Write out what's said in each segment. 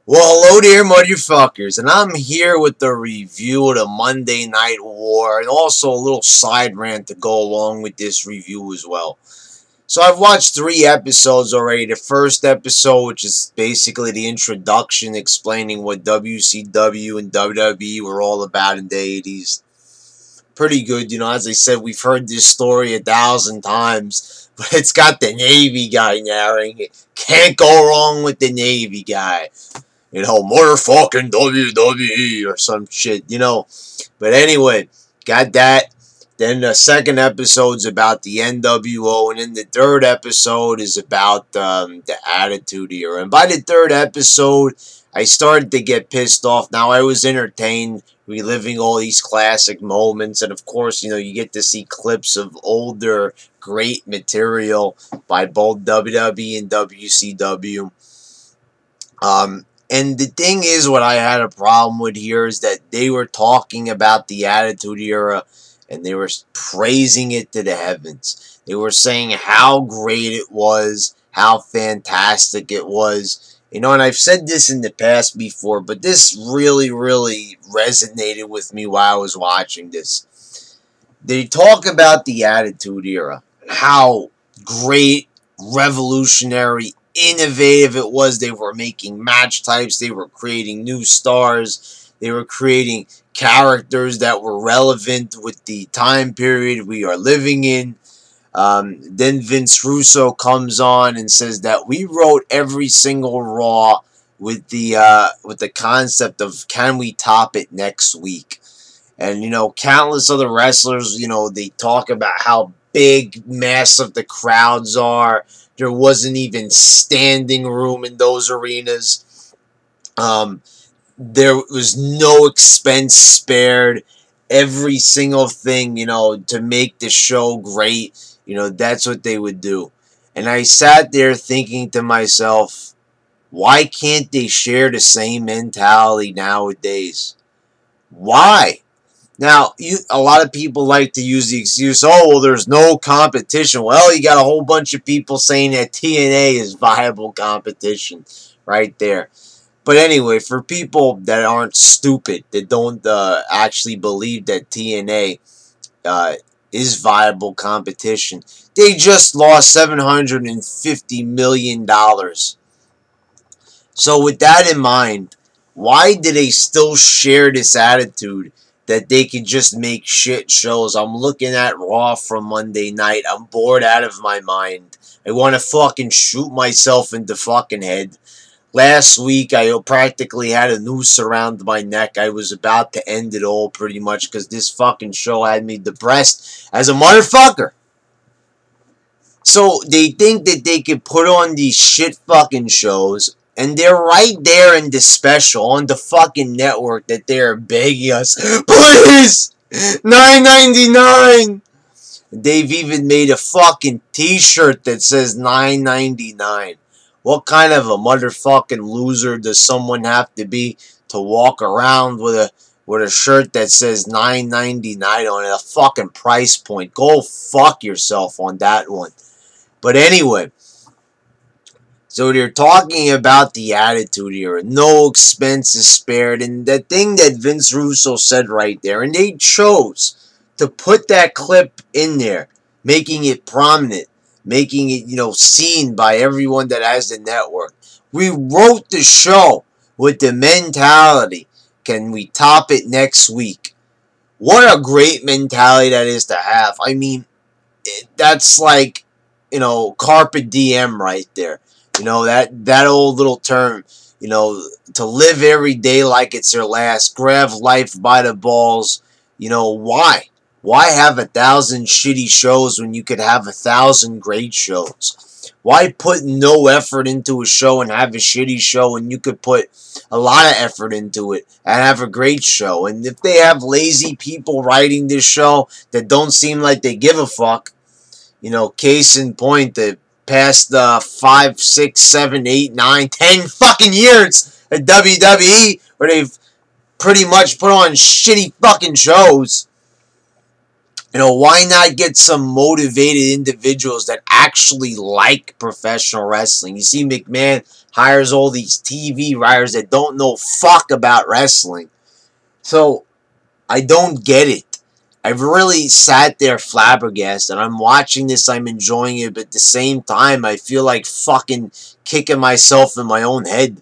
Well, hello there, motherfuckers, and I'm here with the review of the Monday Night War, and also a little side rant to go along with this review as well. So I've watched 3 episodes already. The first episode, which is basically the introduction explaining what WCW and WWE were all about in the 80s. Pretty good, as I said, we've heard this story 1,000 times, but it's got the Navy guy narrating it. Can't go wrong with the Navy guy. Motherfucking WWE or some shit. But anyway, got that. Then the second episode's about the NWO, and then the third episode is about the Attitude Era. And by the third episode, I started to get pissed off. Now, I was entertained, reliving all these classic moments, and of course, you get to see clips of older, great material by both WWE and WCW. And the thing is, what I had a problem with here is that they were talking about the Attitude Era and they were praising it to the heavens. They were saying how great it was, how fantastic it was. And I've said this in the past before, but this really, really resonated with me while I was watching this. They talk about the Attitude Era, how great, revolutionary, innovative it was. They were making match types, they were creating new stars, they were creating characters that were relevant with the time period we are living in. Then Vince Russo comes on and says that we wrote every single Raw with the concept of, can we top it next week? And countless other wrestlers, they talk about how big, massive the crowds are. There wasn't even standing room in those arenas. There was no expense spared. Every single thing, to make the show great, that's what they would do. And I sat there thinking to myself, why can't they share the same mentality nowadays? Why? Now, a lot of people like to use the excuse, oh, well, there's no competition. Well, you got a whole bunch of people saying that TNA is viable competition right there. But anyway, for people that aren't stupid, that don't actually believe that TNA is viable competition, they just lost $750 million. So with that in mind, why do they still share this attitude that they can just make shit shows? I'm looking at Raw from Monday night. I'm bored out of my mind. I want to fucking shoot myself in the fucking head. Last week, I practically had a noose around my neck. I was about to end it all pretty much because this fucking show had me depressed as a motherfucker. So they think that they can put on these shit fucking shows, and they're right there in the special on the fucking network that they're begging us, please, $9.99. They've even made a fucking t-shirt that says $9.99. What kind of a motherfucking loser does someone have to be to walk around with a shirt that says $9.99 on it? A fucking price point. Go fuck yourself on that one. But anyway, so they're talking about the Attitude Era. No expenses spared. And the thing that Vince Russo said right there, and they chose to put that clip in there, making it prominent, making it, seen by everyone that has the network. We wrote the show with the mentality, can we top it next week? What a great mentality that is to have. I mean, that's like, carpe diem right there. That old little term, to live every day like it's your last, grab life by the balls. Why? Why have 1,000 shitty shows when you could have 1,000 great shows? Why put no effort into a show and have a shitty show when you could put a lot of effort into it and have a great show? And if they have lazy people writing this show that don't seem like they give a fuck, case in point, the past 5, 6, 7, 8, 9, 10 fucking years at WWE, where they've pretty much put on shitty fucking shows. Why not get some motivated individuals that actually like professional wrestling? You see McMahon hires all these TV writers that don't know fuck about wrestling. So, I don't get it. I've really sat there flabbergasted. I'm watching this, I'm enjoying it, but at the same time, I feel like fucking kicking myself in my own head.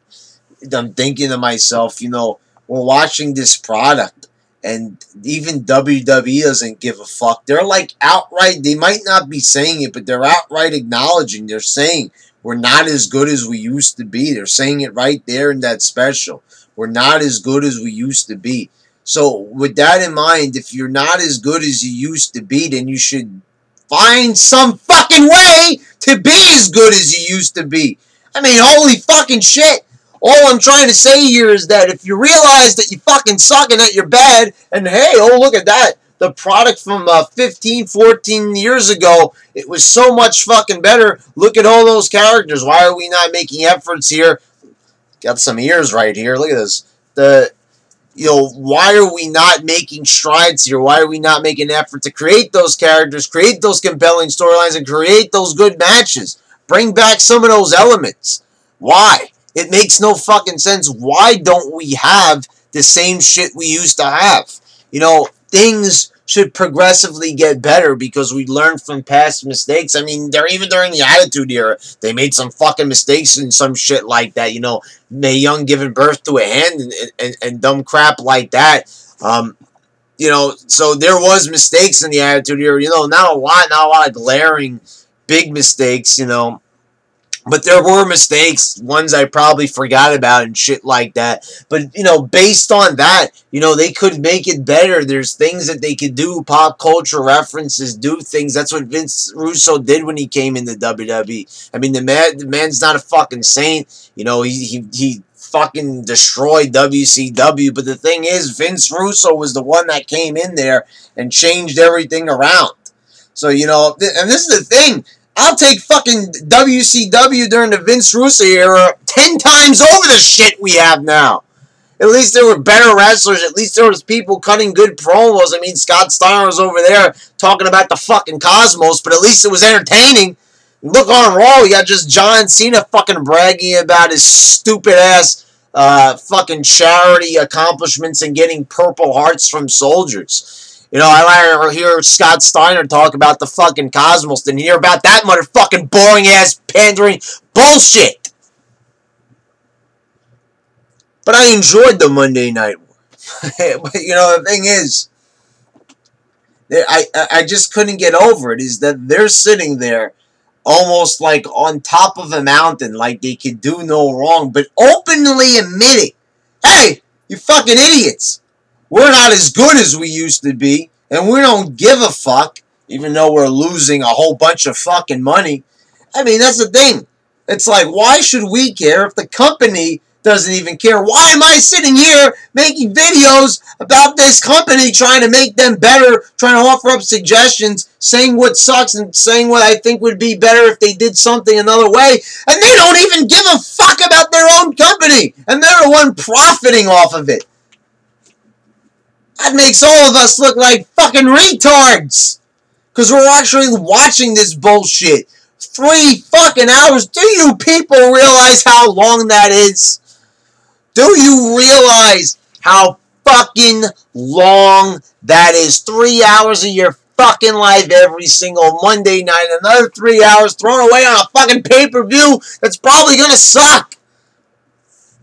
I'm thinking to myself, you know, we're watching this product, and even WWE doesn't give a fuck. They're like outright, they might not be saying it, but they're outright acknowledging, they're saying, we're not as good as we used to be. They're saying it right there in that special. We're not as good as we used to be. So, with that in mind, if you're not as good as you used to be, then you should find some fucking way to be as good as you used to be. I mean, holy fucking shit. All I'm trying to say here is that if you realize that you fucking suck and that you're bad, and hey, oh, look at that. The product from 15, 14 years ago, it was so much fucking better. Look at all those characters. Why are we not making efforts here? Got some ears right here. Look at this. You know, why are we not making strides here? Why are we not making an effort to create those characters, create those compelling storylines, and create those good matches? Bring back some of those elements. Why? It makes no fucking sense. Why don't we have the same shit we used to have? You know, things should progressively get better because we learned from past mistakes. I mean, even during the Attitude Era, they made some fucking mistakes and some shit like that. You know, Mae Young giving birth to a hand and dumb crap like that. You know, so there was mistakes in the Attitude Era. You know, not a lot of glaring big mistakes, you know. But there were mistakes, ones I probably forgot about and shit like that. But, you know, based on that, you know, they could make it better. There's things that they could do, pop culture references, do things. That's what Vince Russo did when he came into WWE. I mean, the man's not a fucking saint. You know, he fucking destroyed WCW. But the thing is, Vince Russo was the one that came in there and changed everything around. So, you know, and this is the thing. I'll take fucking WCW during the Vince Russo era 10 times over the shit we have now. At least there were better wrestlers. At least there was people cutting good promos. I mean, Scott Steiner was over there talking about the fucking cosmos, but at least it was entertaining. Look on Raw, you got just John Cena fucking bragging about his stupid ass fucking charity accomplishments and getting Purple Hearts from soldiers. You know, I like to hear Scott Steiner talk about the fucking cosmos than hear about that motherfucking boring-ass pandering bullshit. But I enjoyed the Monday Night War. But, you know, the thing is, I just couldn't get over it, is that they're sitting there almost like on top of a mountain, like they could do no wrong, but openly admitting, hey, you fucking idiots. We're not as good as we used to be, and we don't give a fuck, even though we're losing a whole bunch of fucking money. I mean, that's the thing. It's like, why should we care if the company doesn't even care? Why am I sitting here making videos about this company, trying to make them better, trying to offer up suggestions, saying what sucks and saying what I think would be better if they did something another way, and they don't even give a fuck about their own company, and they're the one profiting off of it. That makes all of us look like fucking retards. Because we're actually watching this bullshit. 3 fucking hours. Do you people realize how long that is? Do you realize how fucking long that is? 3 hours of your fucking life every single Monday night. Another 3 hours thrown away on a fucking pay-per-view that's probably going to suck.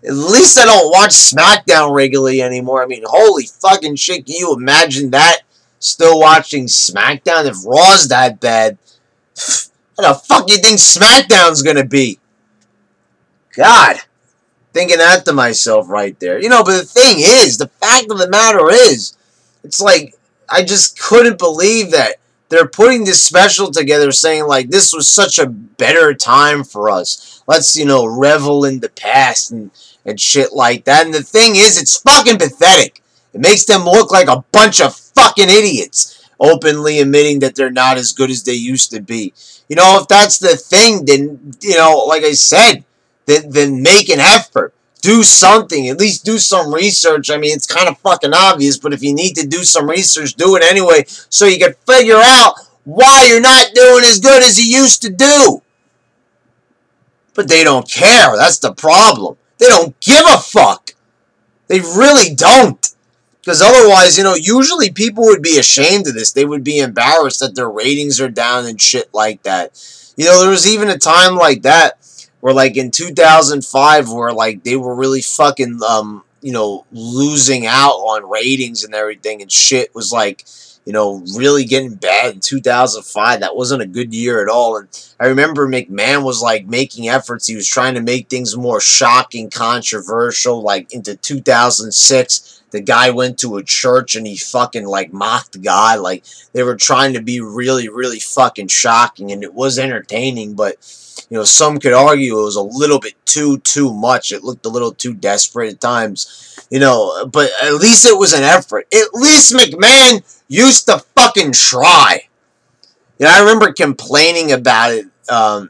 At least I don't watch SmackDown regularly anymore. I mean, holy fucking shit, can you imagine that? Still watching SmackDown if Raw's that bad? What the fuck do you think SmackDown's gonna be? God. Thinking that to myself right there. You know, but the thing is, the fact of the matter is, it's like, I just couldn't believe that they're putting this special together saying, like, this was such a better time for us. Let's, you know, revel in the past and shit like that. And the thing is, it's fucking pathetic. It makes them look like a bunch of fucking idiots, openly admitting that they're not as good as they used to be. You know, if that's the thing, then, you know, like I said, then make an effort. Do something. At least do some research. I mean, it's kind of fucking obvious, but if you need to do some research, do it anyway so you can figure out why you're not doing as good as you used to do. But they don't care. That's the problem. They don't give a fuck. They really don't. Because otherwise, usually people would be ashamed of this. They would be embarrassed that their ratings are down and shit like that. There was even a time like that where, like, in 2005, where, like, they were really fucking, losing out on ratings and everything, and shit was, like, really getting bad in 2005. That wasn't a good year at all. And I remember McMahon was, like, making efforts. He was trying to make things more shocking, controversial. Like, into 2006, the guy went to a church and he fucking, like, mocked God. Like, they were trying to be really, really fucking shocking, and it was entertaining, but, some could argue it was a little bit too much. It looked a little too desperate at times, but at least it was an effort. At least McMahon used to fucking try. I remember complaining about it,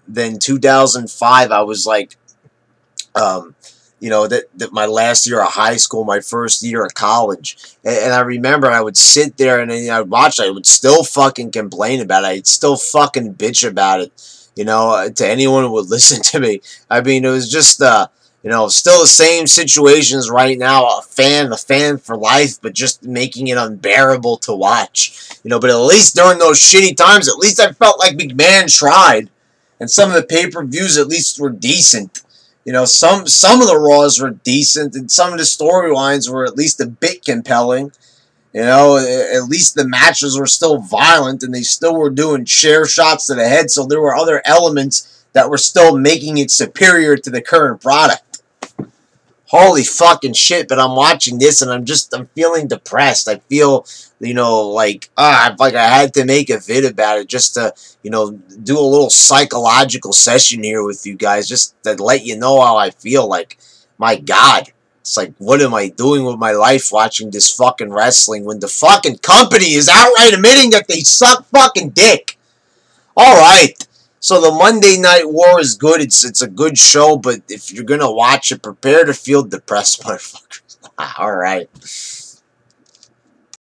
then in 2005, I was like, that my last year of high school, my first year of college. And I remember I would sit there and I would watch it. I would still fucking complain about it. I'd still fucking bitch about it, to anyone who would listen to me. I mean, it was just, still the same situations right now. A fan for life, but just making it unbearable to watch. But at least during those shitty times, at least I felt like McMahon tried. And some of the pay-per-views at least were decent. Some of the Raws were decent, and some of the storylines were at least a bit compelling. At least the matches were still violent, and they still were doing chair shots to the head, so there were other elements that were still making it superior to the current product. Holy fucking shit, but I'm watching this, and I'm feeling depressed. I feel, like I had to make a vid about it just to, do a little psychological session here with you guys, just to let you know how I feel. Like, my God, it's like, what am I doing with my life watching this fucking wrestling when the fucking company is outright admitting that they suck fucking dick? Alright, so the Monday Night War is good. It's a good show, but if you're gonna watch it, prepare to feel depressed, motherfuckers. Alright.